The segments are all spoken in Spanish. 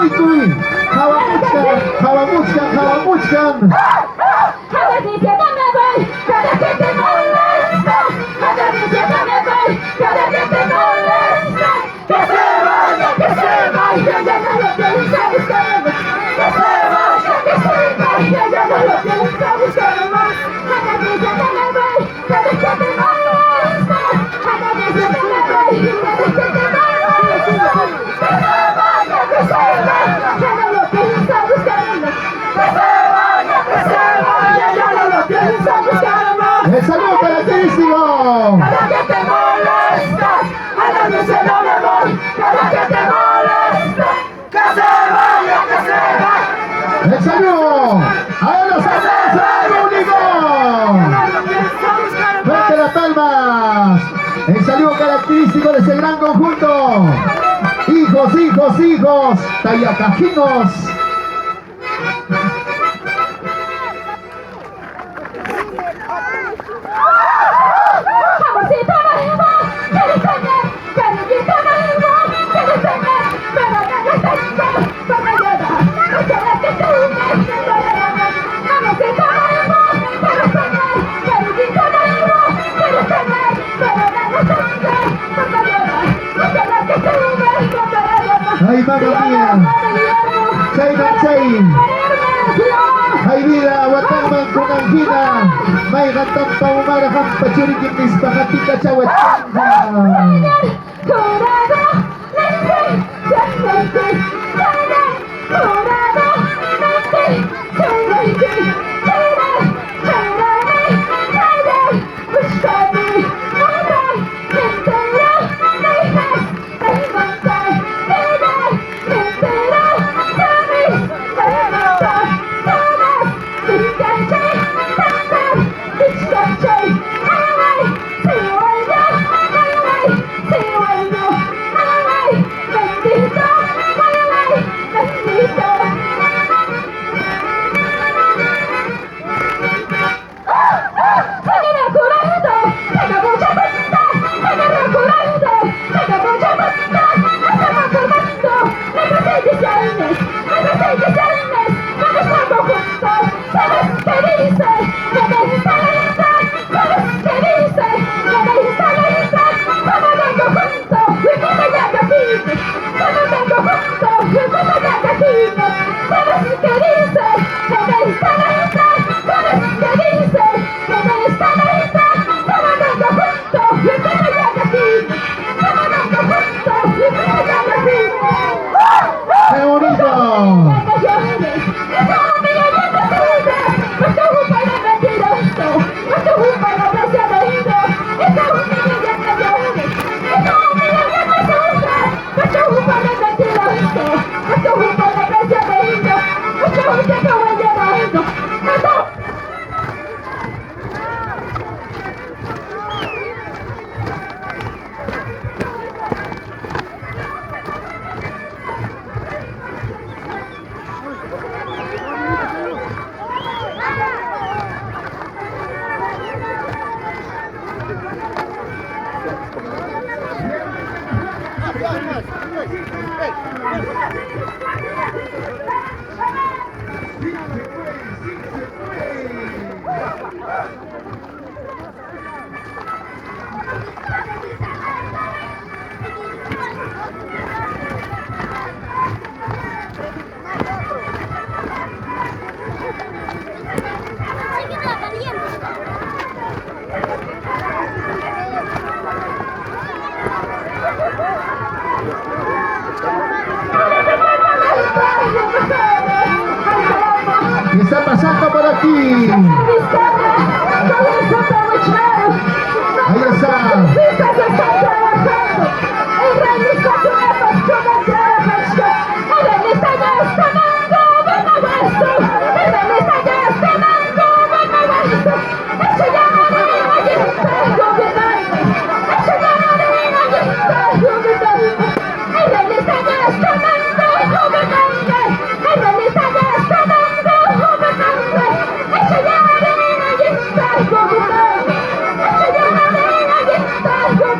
kuy kuy. Hawamuchkan. Cada día no me voy, cada que te molesta. Cada día no me voy, cada que te molesta. Que se vaya, ya no lo pienso buscar más. Que se vaya, ya no lo pienso buscar más. Cada día no me voy, cada que te molesta. Cada día no me voy, cada que te molesta. Que se vaya, ya no lo pienso buscar más. Que se vaya, ya no lo pienso buscar más. El saludo característico. Cada que te molesta, a la noche no me voy. Cada que te molesta, que se vaya. El saludo. A los saludos único. Fuerte las palmas. El saludo característico de ese gran conjunto. Hijos, tayacajinos. Amorcito nuevo, quieres tener, cariñito nuevo, quieres tener, pero ya no tengo, porque llora, no será que tú me llorarás. Amorcito nuevo, quieres tener, cariñito nuevo, quieres tener, pero ya no tengo, porque llora, no será que tú me llorarás. Ay, mamma mía. Chay. Hay vida, watang kung angina. May kantang paumarahang pachurikitis pakatika chawat. ¡Qué bonito! ¿Qué está pasando por aquí? Ahí está.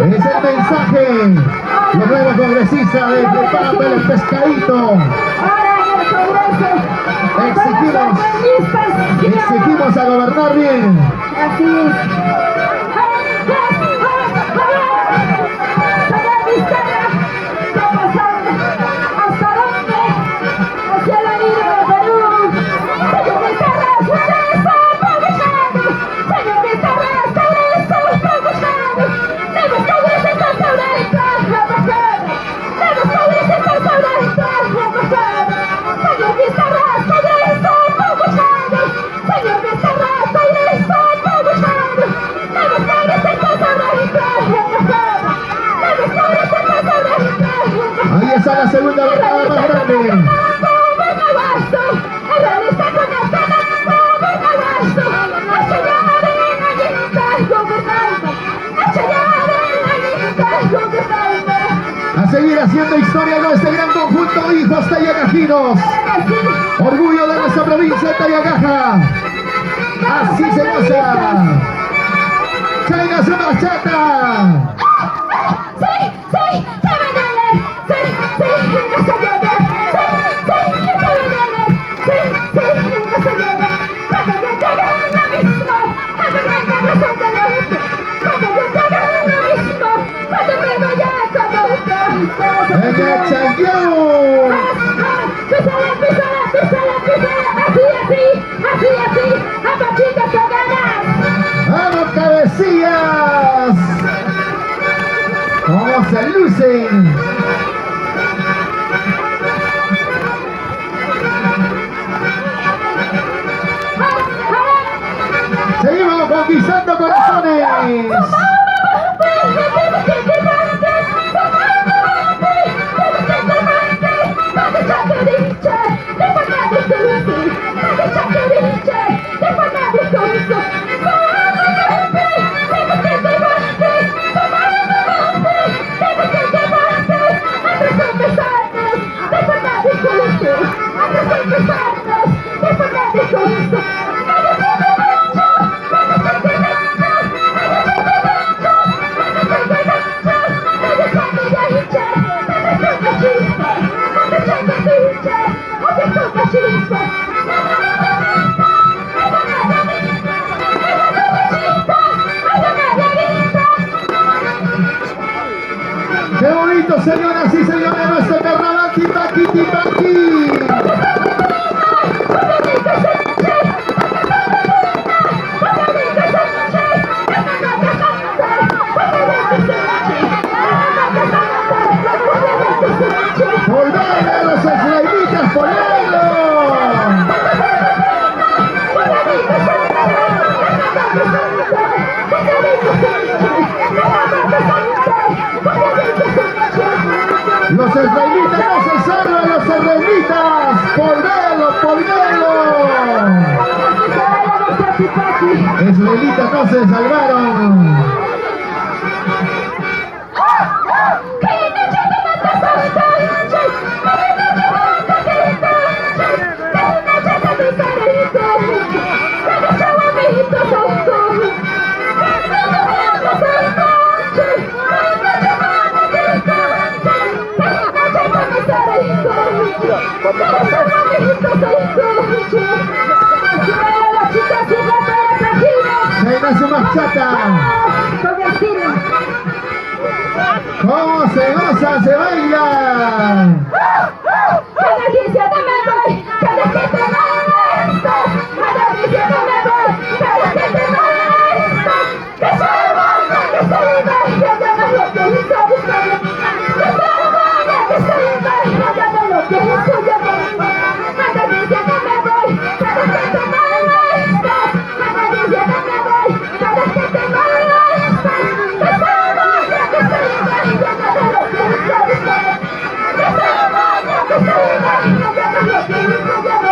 Es el mensaje. Los nuevos congresistas. precisa de preparando el pescadito. Ahora en el Congreso. Exigimos a gobernar bien. Así es. Señor Vizcarra, ¿cómo sabe? ¿Hasta dónde? Hacia la vida de Perú. Señor Vizcarra, sobre eso está buscando. Señor Vizcarra, sobre eso está buscando. Debes congresistas sobre esta embajada. Debes congresistas sobre esta embajada. Señor Vizcarra, sobre eso está buscando. Señor Vizcarra, sobre eso está buscando. Debes congresistas sobre esta embajada. Debes congresistas sobre esta embajada. Ahí está la segunda bancada más grande. A seguir haciendo historia con este gran conjunto, hijos tayagajinos. Orgullo de nuestra provincia de Tayagaja. Así se goza. Chaiga su bachata. ¡Venga, changueo! ¡Vamos, cabecillas! ¡Cómo se lucen! ¡Seguimos conquistando corazones! ¡Qué bonito, señoras y señores, nuestro carnaval Tipaqui, Tipaqui! ¡Volver los israelitas, volverlo! Los israelitas no se salvan, los israelitas, volverlo, volverlo. Israelitas no se salvaron. Venga su bachata. ¿Cómo se goza, se baila?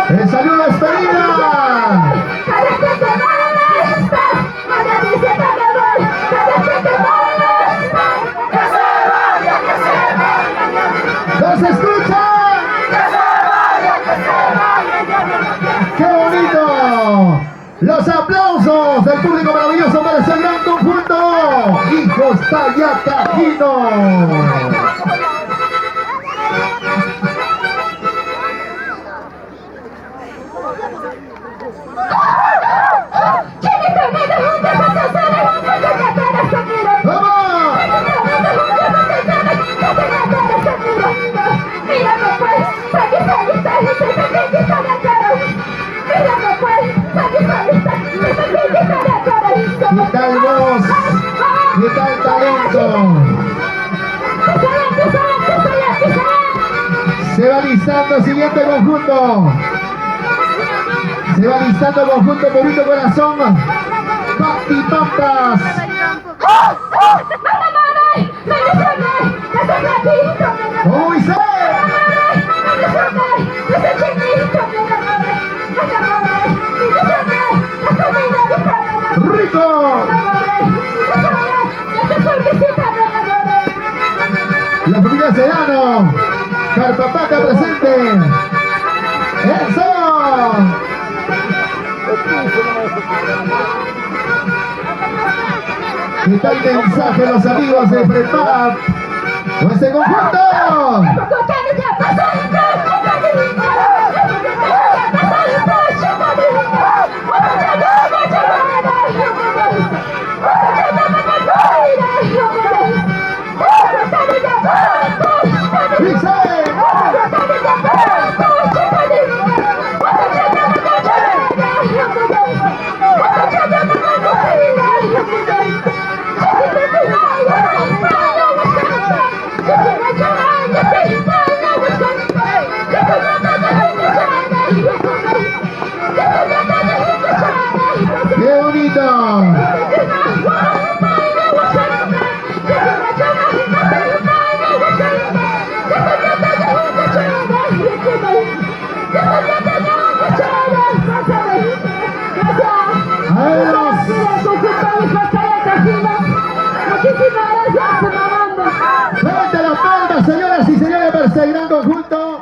¡El saludo despedida! ¡Nos escucha! ¡Qué bonito! Los aplausos del público maravilloso para ese gran conjunto. Hijos Tayagajinos. ¿Qué tal talento? Se va listando el siguiente conjunto. Se va listando el conjunto Perito Corazón. Papi Pampas. ¿Cómo dice? ¡Rico! La familia Sedano. Carpapaca presente. ¡Eso! ¿Qué tal mensaje los amigos de Prepap? ¡Con este conjunto! ¡Qué bonito! Fuerte las palmas, señoras y señores, para este gran conjunto.